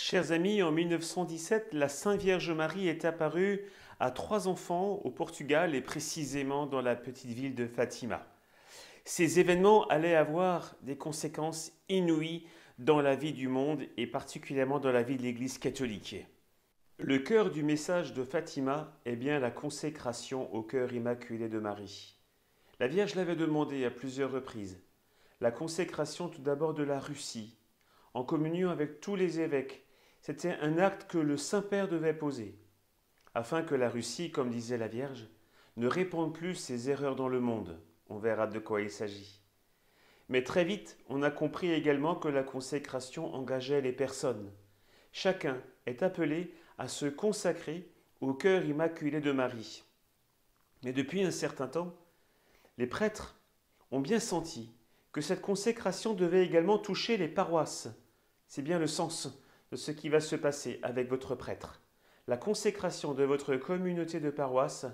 Chers amis, en 1917, la Sainte Vierge Marie est apparue à 3 enfants au Portugal et précisément dans la petite ville de Fatima. Ces événements allaient avoir des conséquences inouïes dans la vie du monde et particulièrement dans la vie de l'Église catholique. Le cœur du message de Fatima est bien la consécration au cœur immaculé de Marie. La Vierge l'avait demandé à plusieurs reprises. La consécration tout d'abord de la Russie, en communion avec tous les évêques. C'était un acte que le Saint-Père devait poser, afin que la Russie, comme disait la Vierge, ne répande plus ses erreurs dans le monde. On verra de quoi il s'agit. Mais très vite, on a compris également que la consécration engageait les personnes. Chacun est appelé à se consacrer au cœur immaculé de Marie. Mais depuis un certain temps, les prêtres ont bien senti que cette consécration devait également toucher les paroisses. C'est bien le sens de ce qui va se passer avec votre prêtre. La consécration de votre communauté de paroisse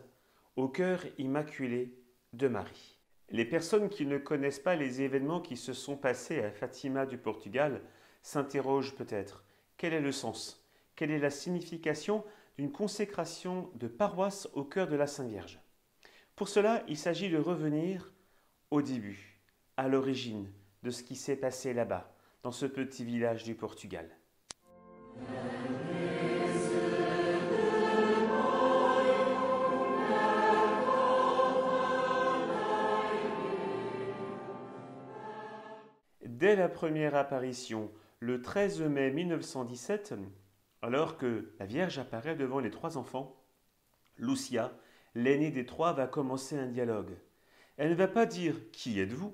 au cœur immaculé de Marie. Les personnes qui ne connaissent pas les événements qui se sont passés à Fatima du Portugal s'interrogent peut-être. Quel est le sens? Quelle est la signification d'une consécration de paroisse au cœur de la Sainte Vierge? Pour cela, il s'agit de revenir au début, à l'origine de ce qui s'est passé là-bas, dans ce petit village du Portugal. Dès la première apparition, le 13 mai 1917, alors que la Vierge apparaît devant les 3 enfants, Lucia, l'aînée des 3, va commencer un dialogue. Elle ne va pas dire « Qui êtes-vous »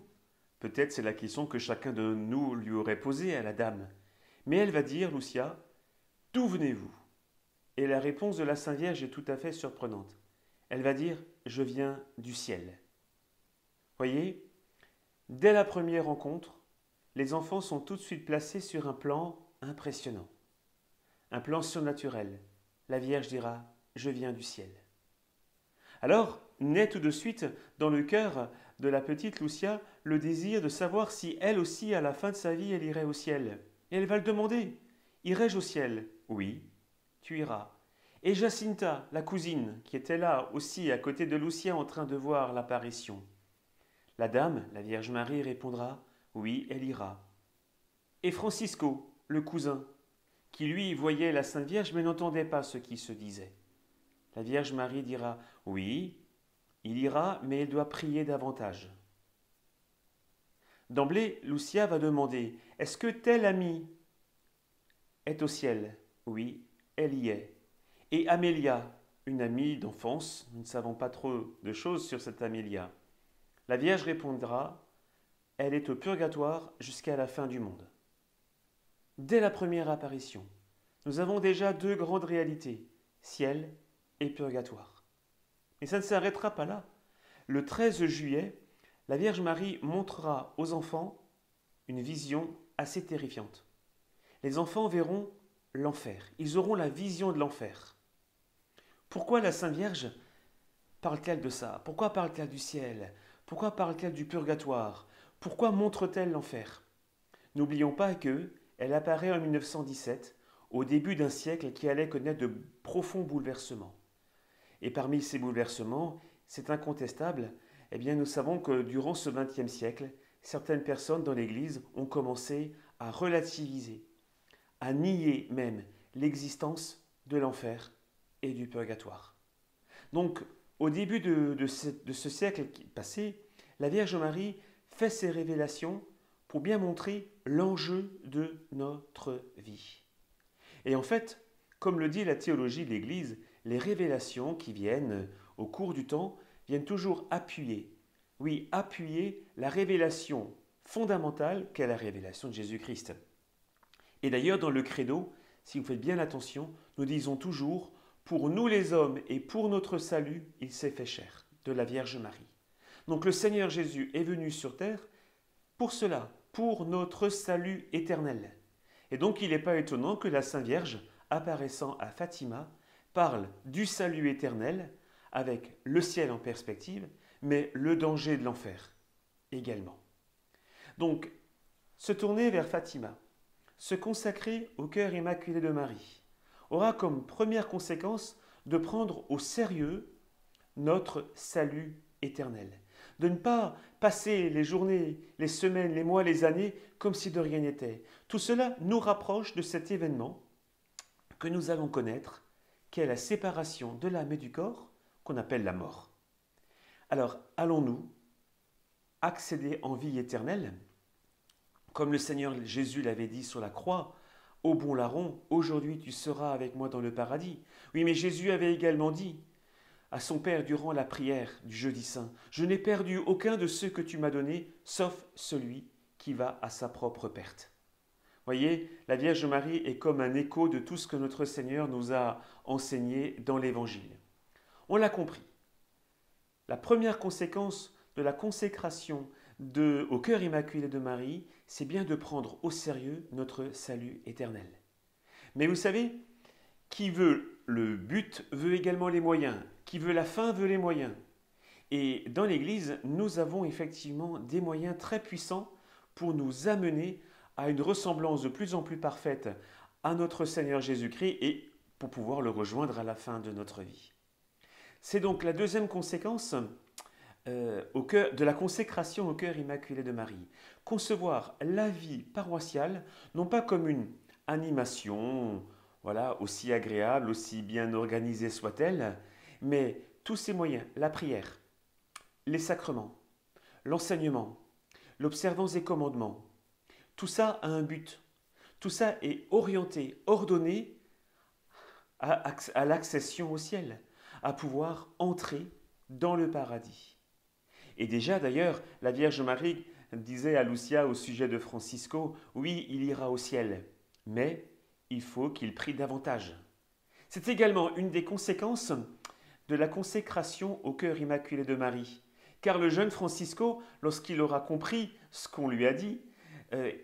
Peut-être c'est la question que chacun de nous lui aurait posée à la dame. Mais elle va dire, Lucia, « D'où venez-vous » Et la réponse de la Sainte Vierge est tout à fait surprenante. Elle va dire « Je viens du ciel ». Voyez, dès la première rencontre, les enfants sont tout de suite placés sur un plan impressionnant. Un plan surnaturel. La Vierge dira « Je viens du ciel ». Alors, naît tout de suite dans le cœur de la petite Lucia le désir de savoir si elle aussi, à la fin de sa vie, elle irait au ciel. Et elle va le demander. « Irai-je au ciel ?» « Oui, tu iras. » Et Jacinta, la cousine, qui était là aussi à côté de Lucia en train de voir l'apparition. La dame, la Vierge Marie, répondra « Oui, elle ira. » Et Francisco, le cousin, qui lui voyait la Sainte Vierge mais n'entendait pas ce qui se disait. La Vierge Marie dira « Oui, il ira, mais il doit prier davantage. » D'emblée, Lucia va demander « Est-ce que tel ami est au ciel ?» Oui, elle y est. Et Amélia, une amie d'enfance, nous ne savons pas trop de choses sur cette Amélia. La Vierge répondra « Elle est au purgatoire jusqu'à la fin du monde. » Dès la première apparition, nous avons déjà 2 grandes réalités, ciel et purgatoire. Et ça ne s'arrêtera pas là. Le 13 juillet, la Vierge Marie montrera aux enfants une vision assez terrifiante. Les enfants verront l'enfer. Ils auront la vision de l'enfer. Pourquoi la Sainte Vierge parle-t-elle de ça? Pourquoi parle-t-elle du ciel? Pourquoi parle-t-elle du purgatoire? Pourquoi montre-t-elle l'enfer? N'oublions pas qu'elle apparaît en 1917, au début d'un siècle qui allait connaître de profonds bouleversements. Et parmi ces bouleversements, c'est incontestable, eh bien nous savons que durant ce XXe siècle, certaines personnes dans l'Église ont commencé à relativiser, à nier même l'existence de l'enfer et du purgatoire. Donc, au début de ce siècle passé, la Vierge Marie fait ses révélations pour bien montrer l'enjeu de notre vie. Et en fait, comme le dit la théologie de l'Église, les révélations qui viennent au cours du temps viennent toujours appuyer, oui, appuyer la révélation fondamentale qu'est la révélation de Jésus-Christ. Et d'ailleurs, dans le credo, si vous faites bien attention, nous disons toujours « Pour nous les hommes et pour notre salut, il s'est fait chair » de la Vierge Marie. Donc le Seigneur Jésus est venu sur terre pour cela, pour notre salut éternel. Et donc il n'est pas étonnant que la Sainte Vierge, apparaissant à Fatima, parle du salut éternel avec le ciel en perspective, mais le danger de l'enfer également. Donc, se tourner vers Fatima, se consacrer au cœur immaculé de Marie aura comme première conséquence de prendre au sérieux notre salut éternel. De ne pas passer les journées, les semaines, les mois, les années comme si de rien n'était. Tout cela nous rapproche de cet événement que nous allons connaître, qui est la séparation de l'âme et du corps, qu'on appelle la mort. Alors, allons-nous accéder en vie éternelle, comme le Seigneur Jésus l'avait dit sur la croix, ô bon larron, aujourd'hui tu seras avec moi dans le paradis. Oui, mais Jésus avait également dit à son Père durant la prière du jeudi saint, je n'ai perdu aucun de ceux que tu m'as donnés, sauf celui qui va à sa propre perte. Voyez, la Vierge Marie est comme un écho de tout ce que notre Seigneur nous a enseigné dans l'Évangile. On l'a compris. La première conséquence de la consécration au cœur immaculé de Marie, c'est bien de prendre au sérieux notre salut éternel. Mais vous savez, qui veut le but veut également les moyens, qui veut la fin veut les moyens. Et dans l'Église, nous avons effectivement des moyens très puissants pour nous amener à une ressemblance de plus en plus parfaite à notre Seigneur Jésus-Christ et pour pouvoir le rejoindre à la fin de notre vie. C'est donc la deuxième conséquence de la consécration au cœur immaculé de Marie. Concevoir la vie paroissiale, non pas comme une animation, voilà, aussi agréable, aussi bien organisée soit-elle, mais tous ces moyens, la prière, les sacrements, l'enseignement, l'observance des commandements, tout ça a un but. Tout ça est orienté, ordonné à l'accession au ciel, à pouvoir entrer dans le paradis. Et déjà d'ailleurs, la Vierge Marie disait à Lucia au sujet de Francisco, oui, il ira au ciel, mais il faut qu'il prie davantage. C'est également une des conséquences de la consécration au cœur immaculé de Marie. Car le jeune Francisco, lorsqu'il aura compris ce qu'on lui a dit,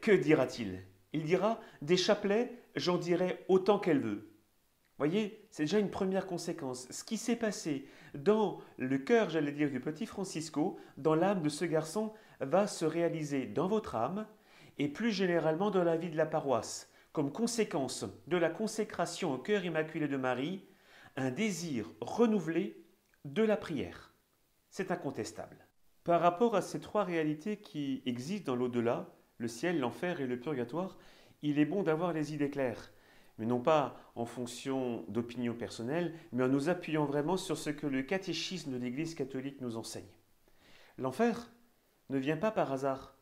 que dira-t-il? Il dira, des chapelets, j'en dirai autant qu'elle veut. Voyez, c'est déjà une première conséquence. Ce qui s'est passé dans le cœur, j'allais dire, du petit Francisco, dans l'âme de ce garçon, va se réaliser dans votre âme et plus généralement dans la vie de la paroisse, comme conséquence de la consécration au cœur immaculé de Marie, un désir renouvelé de la prière. C'est incontestable. Par rapport à ces trois réalités qui existent dans l'au-delà, le ciel, l'enfer et le purgatoire, il est bon d'avoir les idées claires, mais non pas en fonction d'opinions personnelles, mais en nous appuyant vraiment sur ce que le catéchisme de l'Église catholique nous enseigne. L'enfer ne vient pas par hasard.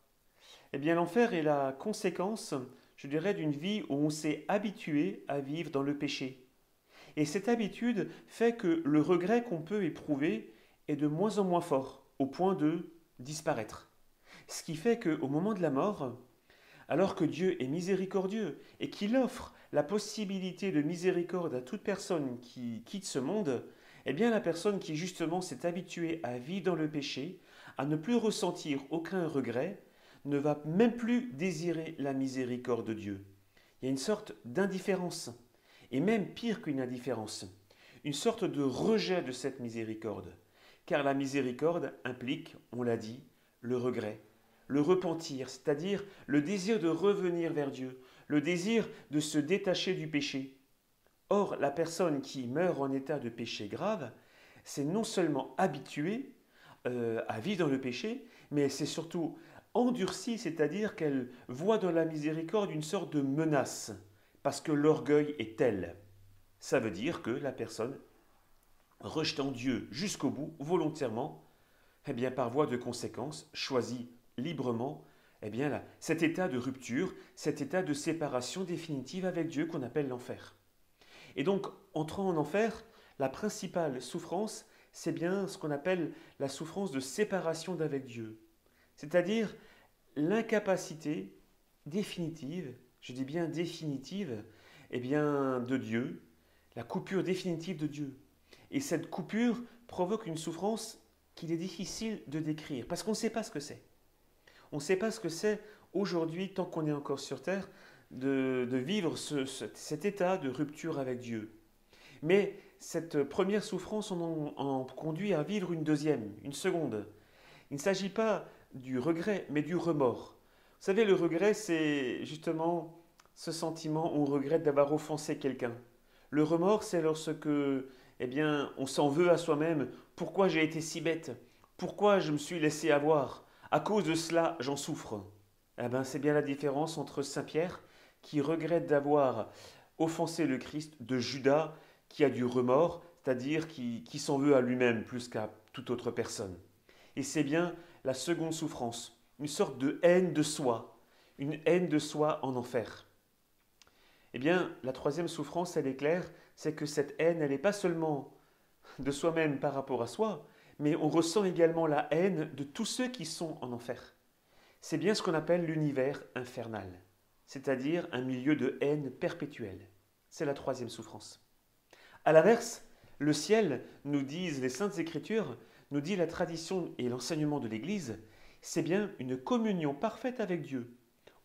Eh bien, l'enfer est la conséquence, je dirais, d'une vie où on s'est habitué à vivre dans le péché. Et cette habitude fait que le regret qu'on peut éprouver est de moins en moins fort, au point de disparaître. Ce qui fait qu'au moment de la mort, alors que Dieu est miséricordieux et qu'il offre la possibilité de miséricorde à toute personne qui quitte ce monde, eh bien la personne qui justement s'est habituée à vivre dans le péché, à ne plus ressentir aucun regret, ne va même plus désirer la miséricorde de Dieu. Il y a une sorte d'indifférence, et même pire qu'une indifférence, une sorte de rejet de cette miséricorde, car la miséricorde implique, on l'a dit, le regret, le repentir, c'est-à-dire le désir de revenir vers Dieu, le désir de se détacher du péché. Or, la personne qui meurt en état de péché grave, c'est non seulement habituée à vivre dans le péché, mais elle s'est surtout endurcie, c'est-à-dire qu'elle voit dans la miséricorde une sorte de menace, parce que l'orgueil est tel. Ça veut dire que la personne, rejetant Dieu jusqu'au bout, volontairement, eh bien, par voie de conséquence, choisit librement eh bien là, cet état de rupture, cet état de séparation définitive avec Dieu qu'on appelle l'enfer. Et donc, entrant en enfer, la principale souffrance, c'est bien ce qu'on appelle la souffrance de séparation d'avec Dieu. C'est-à-dire l'incapacité définitive, je dis bien définitive, eh bien de Dieu, la coupure définitive de Dieu. Et cette coupure provoque une souffrance qu'il est difficile de décrire, parce qu'on ne sait pas ce que c'est. On ne sait pas ce que c'est aujourd'hui, tant qu'on est encore sur Terre, de vivre cet état de rupture avec Dieu. Mais cette première souffrance en conduit à vivre une deuxième, une seconde. Il ne s'agit pas du regret, mais du remords. Vous savez, le regret, c'est justement ce sentiment où on regrette d'avoir offensé quelqu'un. Le remords, c'est lorsque, on s'en veut à soi-même. Pourquoi j'ai été si bête? Pourquoi je me suis laissé avoir? À cause de cela, j'en souffre. C'est bien la différence entre Saint Pierre, qui regrette d'avoir offensé le Christ, de Judas, qui a du remords, c'est-à-dire qui s'en veut à lui-même plus qu'à toute autre personne. Et c'est bien la seconde souffrance, une sorte de haine de soi, une haine de soi en enfer. La troisième souffrance, elle est claire, c'est que cette haine, elle n'est pas seulement de soi-même par rapport à soi, mais on ressent également la haine de tous ceux qui sont en enfer. C'est bien ce qu'on appelle l'univers infernal, c'est-à-dire un milieu de haine perpétuelle. C'est la troisième souffrance. À l'inverse, le ciel, nous disent les Saintes Écritures, nous dit la tradition et l'enseignement de l'Église, c'est bien une communion parfaite avec Dieu,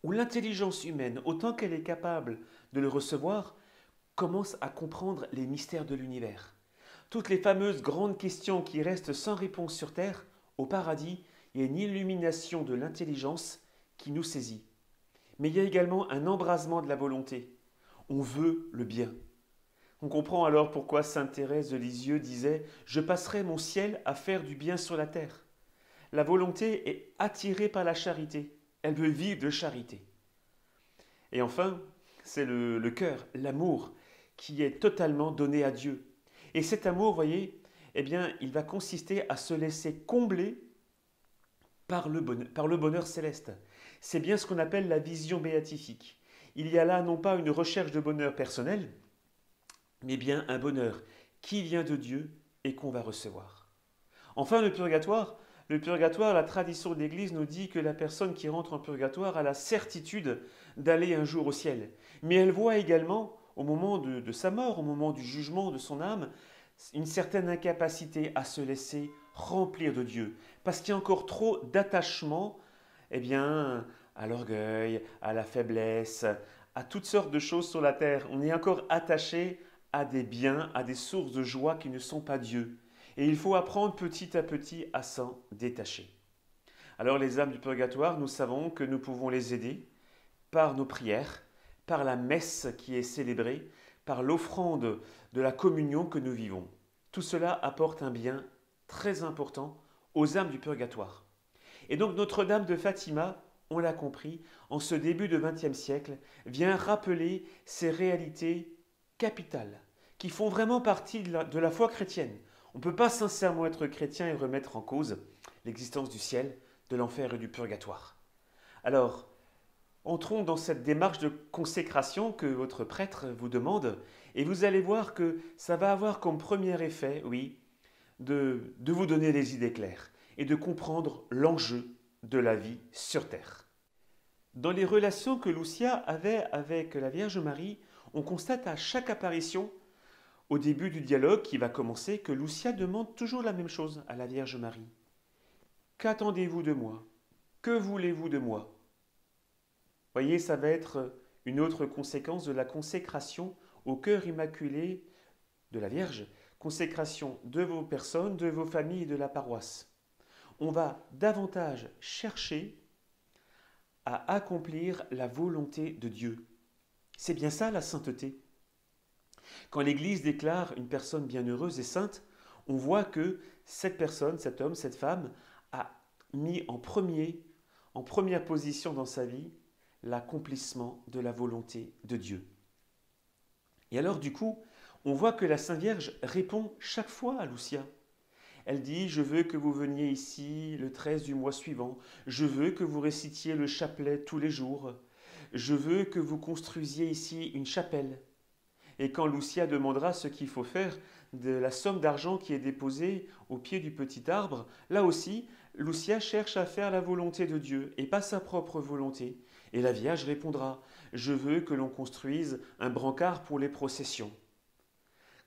où l'intelligence humaine, autant qu'elle est capable de le recevoir, commence à comprendre les mystères de l'univers. Toutes les fameuses grandes questions qui restent sans réponse sur Terre, au paradis, il y a une illumination de l'intelligence qui nous saisit. Mais il y a également un embrasement de la volonté. On veut le bien. On comprend alors pourquoi sainte Thérèse de Lisieux disait « Je passerai mon ciel à faire du bien sur la terre ». La volonté est attirée par la charité. Elle veut vivre de charité. Et enfin, c'est le cœur, l'amour, qui est totalement donné à Dieu. Et cet amour, voyez, il va consister à se laisser combler par le bonheur céleste. C'est bien ce qu'on appelle la vision béatifique. Il y a là non pas une recherche de bonheur personnel, mais bien un bonheur qui vient de Dieu et qu'on va recevoir. Enfin, le purgatoire, la tradition de l'Église nous dit que la personne qui rentre en purgatoire a la certitude d'aller un jour au ciel. Mais elle voit également, au moment de sa mort, au moment du jugement de son âme, une certaine incapacité à se laisser remplir de Dieu. Parce qu'il y a encore trop d'attachement à l'orgueil, à la faiblesse, à toutes sortes de choses sur la terre. On est encore attaché à des biens, à des sources de joie qui ne sont pas Dieu. Et il faut apprendre petit à petit à s'en détacher. Alors les âmes du purgatoire, nous savons que nous pouvons les aider par nos prières, par la messe qui est célébrée, par l'offrande de la communion que nous vivons. Tout cela apporte un bien très important aux âmes du purgatoire. Et donc Notre-Dame de Fatima, on l'a compris, en ce début de XXe siècle, vient rappeler ces réalités capitales qui font vraiment partie de la foi chrétienne. On ne peut pas sincèrement être chrétien et remettre en cause l'existence du ciel, de l'enfer et du purgatoire. Alors, entrons dans cette démarche de consécration que votre prêtre vous demande et vous allez voir que ça va avoir comme premier effet, oui, de vous donner des idées claires et de comprendre l'enjeu de la vie sur terre. Dans les relations que Lucia avait avec la Vierge Marie, on constate à chaque apparition, au début du dialogue qui va commencer, que Lucia demande toujours la même chose à la Vierge Marie. Qu'attendez-vous de moi? Que voulez-vous de moi? Voyez, ça va être une autre conséquence de la consécration au cœur immaculé de la Vierge, consécration de vos personnes, de vos familles et de la paroisse. On va davantage chercher à accomplir la volonté de Dieu. C'est bien ça la sainteté. Quand l'Église déclare une personne bienheureuse et sainte, on voit que cette personne, cet homme, cette femme, a mis en première position dans sa vie, l'accomplissement de la volonté de Dieu. Et alors du coup, on voit que la Sainte Vierge répond chaque fois à Lucia. Elle dit « Je veux que vous veniez ici le 13 du mois suivant. Je veux que vous récitiez le chapelet tous les jours. Je veux que vous construisiez ici une chapelle. » Et quand Lucia demandera ce qu'il faut faire de la somme d'argent qui est déposée au pied du petit arbre, là aussi, Lucia cherche à faire la volonté de Dieu et pas sa propre volonté. Et la Vierge répondra « Je veux que l'on construise un brancard pour les processions. »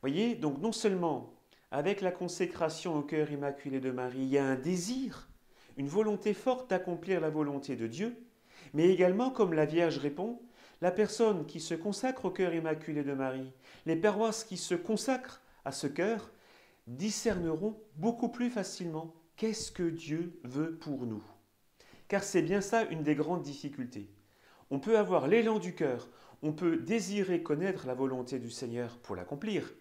Voyez, donc non seulement avec la consécration au cœur immaculé de Marie, il y a un désir, une volonté forte d'accomplir la volonté de Dieu, mais également, comme la Vierge répond, la personne qui se consacre au cœur immaculé de Marie, les paroisses qui se consacrent à ce cœur, discerneront beaucoup plus facilement qu'est-ce que Dieu veut pour nous. Car c'est bien ça une des grandes difficultés. On peut avoir l'élan du cœur, On peut désirer connaître la volonté du Seigneur pour l'accomplir,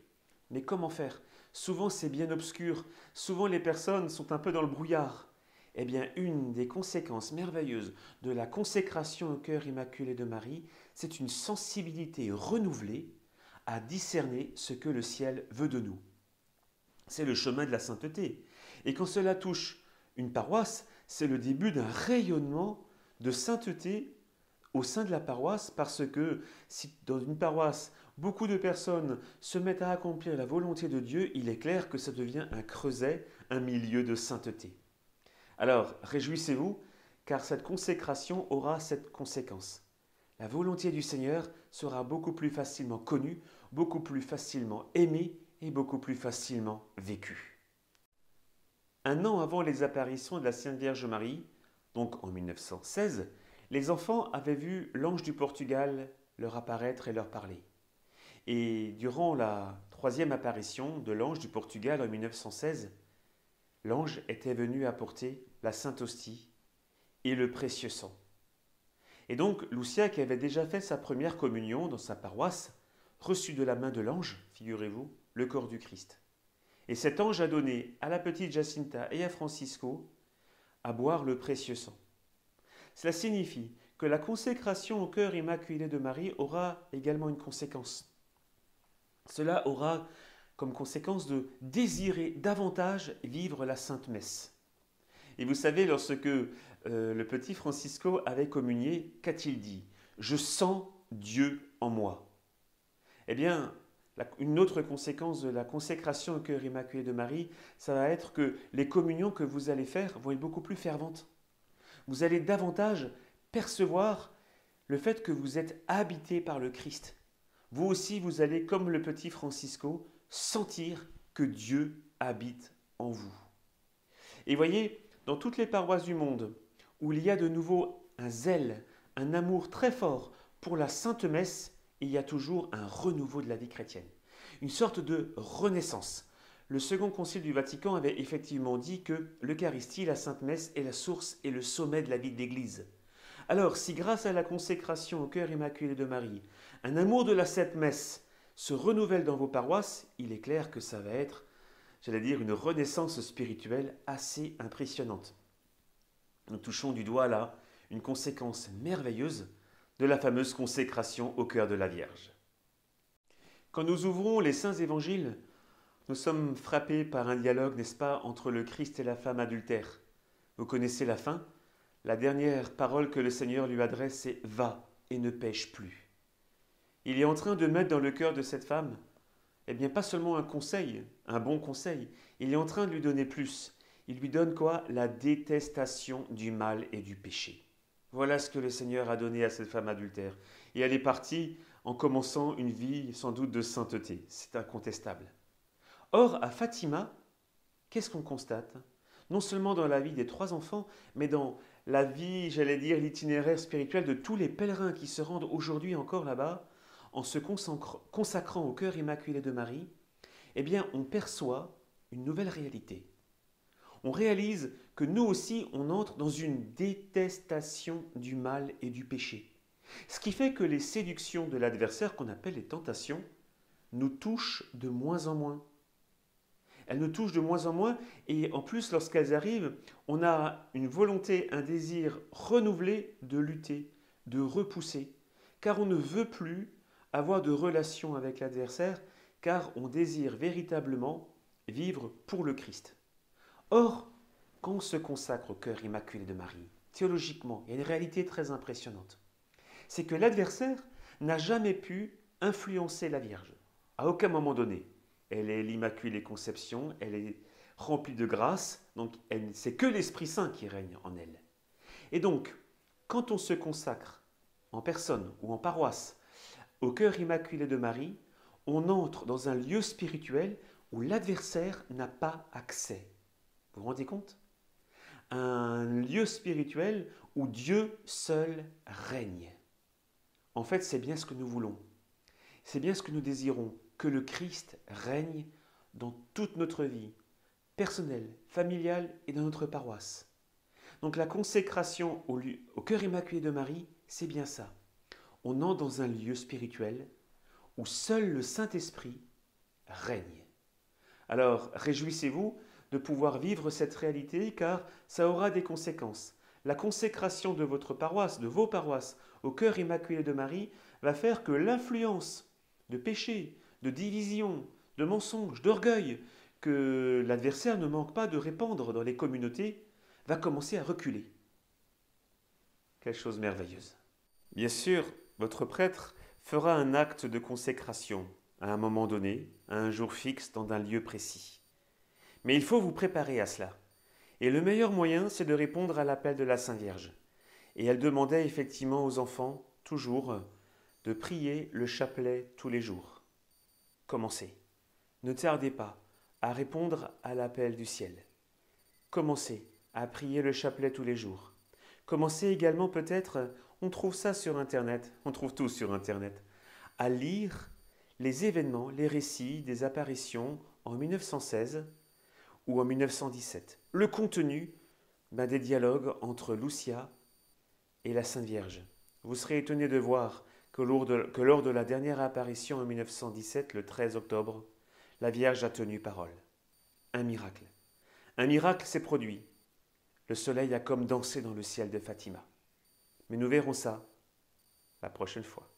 mais comment faire? Souvent c'est bien obscur, souvent les personnes sont un peu dans le brouillard. Eh bien, une des conséquences merveilleuses de la consécration au cœur immaculé de Marie, c'est une sensibilité renouvelée à discerner ce que le ciel veut de nous. C'est le chemin de la sainteté. Et quand cela touche une paroisse, c'est le début d'un rayonnement de sainteté au sein de la paroisse, parce que si dans une paroisse, beaucoup de personnes se mettent à accomplir la volonté de Dieu, il est clair que ça devient un creuset, un milieu de sainteté. Alors, réjouissez-vous, car cette consécration aura cette conséquence. La volonté du Seigneur sera beaucoup plus facilement connue, beaucoup plus facilement aimée et beaucoup plus facilement vécue. Un an avant les apparitions de la Sainte Vierge Marie, donc en 1916, les enfants avaient vu l'ange du Portugal leur apparaître et leur parler. Et durant la troisième apparition de l'ange du Portugal en 1916, l'ange était venu apporter la Sainte Hostie et le précieux sang. Et donc, Lucia, qui avait déjà fait sa première communion dans sa paroisse, reçut de la main de l'ange, figurez-vous, le corps du Christ. Et cet ange a donné à la petite Jacinta et à Francisco à boire le précieux sang. Cela signifie que la consécration au cœur immaculé de Marie aura également une conséquence. Cela aura comme conséquence de désirer davantage vivre la Sainte Messe. Et vous savez, lorsque le petit Francisco avait communié, qu'a-t-il dit? Je sens Dieu en moi. Eh bien, une autre conséquence de la consécration au cœur immaculé de Marie, ça va être que les communions que vous allez faire vont être beaucoup plus ferventes. Vous allez davantage percevoir le fait que vous êtes habité par le Christ. Vous aussi, vous allez, comme le petit Francisco, sentir que Dieu habite en vous. Et voyez, dans toutes les paroisses du monde, où il y a de nouveau un zèle, un amour très fort pour la Sainte Messe, il y a toujours un renouveau de la vie chrétienne, une sorte de renaissance. Le Second Concile du Vatican avait effectivement dit que l'Eucharistie, la Sainte Messe, est la source et le sommet de la vie de l'Église. Alors, si grâce à la consécration au cœur immaculé de Marie, un amour de la Sainte Messe se renouvelle dans vos paroisses, il est clair que ça va être, j'allais dire, une renaissance spirituelle assez impressionnante. Nous touchons du doigt là une conséquence merveilleuse de la fameuse consécration au cœur de la Vierge. Quand nous ouvrons les saints évangiles, nous sommes frappés par un dialogue, n'est-ce pas, entre le Christ et la femme adultère. Vous connaissez la fin? La dernière parole que le Seigneur lui adresse, c'est « Va et ne pêche plus ». Il est en train de mettre dans le cœur de cette femme, eh bien pas seulement un conseil, un bon conseil, il est en train de lui donner plus. Il lui donne quoi? La détestation du mal et du péché. Voilà ce que le Seigneur a donné à cette femme adultère. Et elle est partie en commençant une vie sans doute de sainteté. C'est incontestable. Or, à Fatima, qu'est-ce qu'on constate? Non seulement dans la vie des trois enfants, mais dans la vie, j'allais dire, l'itinéraire spirituel de tous les pèlerins qui se rendent aujourd'hui encore là-bas, en se consacrant au cœur immaculé de Marie, eh bien, on perçoit une nouvelle réalité. On réalise que nous aussi, on entre dans une détestation du mal et du péché. Ce qui fait que les séductions de l'adversaire, qu'on appelle les tentations, nous touchent de moins en moins. Elles nous touchent de moins en moins et en plus, lorsqu'elles arrivent, on a une volonté, un désir renouvelé de lutter, de repousser, car on ne veut plus avoir de relation avec l'adversaire, car on désire véritablement vivre pour le Christ. Or, quand on se consacre au cœur immaculé de Marie, théologiquement, il y a une réalité très impressionnante. C'est que l'adversaire n'a jamais pu influencer la Vierge. À aucun moment donné. Elle est l'Immaculée Conception, elle est remplie de grâce, donc c'est que l'Esprit Saint qui règne en elle. Et donc, quand on se consacre en personne ou en paroisse au cœur immaculé de Marie, on entre dans un lieu spirituel où l'adversaire n'a pas accès. Vous vous rendez compte? Un lieu spirituel où Dieu seul règne. En fait, c'est bien ce que nous voulons. C'est bien ce que nous désirons, que le Christ règne dans toute notre vie, personnelle, familiale et dans notre paroisse. Donc la consécration au cœur immaculé de Marie, c'est bien ça. on entre dans un lieu spirituel où seul le Saint-Esprit règne. Alors, réjouissez-vous de pouvoir vivre cette réalité car ça aura des conséquences. La consécration de votre paroisse, de vos paroisses, au cœur immaculé de Marie, va faire que l'influence de péché, de division, de mensonges, d'orgueil, que l'adversaire ne manque pas de répandre dans les communautés, va commencer à reculer. Quelle chose merveilleuse. Bien sûr, votre prêtre fera un acte de consécration à un moment donné, à un jour fixe, dans un lieu précis. Mais il faut vous préparer à cela. Et le meilleur moyen, c'est de répondre à l'appel de la Sainte Vierge. Et elle demandait effectivement aux enfants, toujours, de prier le chapelet tous les jours. Commencez. Ne tardez pas à répondre à l'appel du ciel. Commencez à prier le chapelet tous les jours. Commencez également peut-être, on trouve ça sur Internet, on trouve tout sur Internet, à lire les événements, les récits des apparitions en 1916 ou en 1917. Le contenu des dialogues entre Lucia et la Sainte Vierge. Vous serez étonné de voir que lors de la dernière apparition en 1917, le 13 octobre, la Vierge a tenu parole. Un miracle. Un miracle s'est produit. Le soleil a comme dansé dans le ciel de Fatima. Mais nous verrons ça la prochaine fois.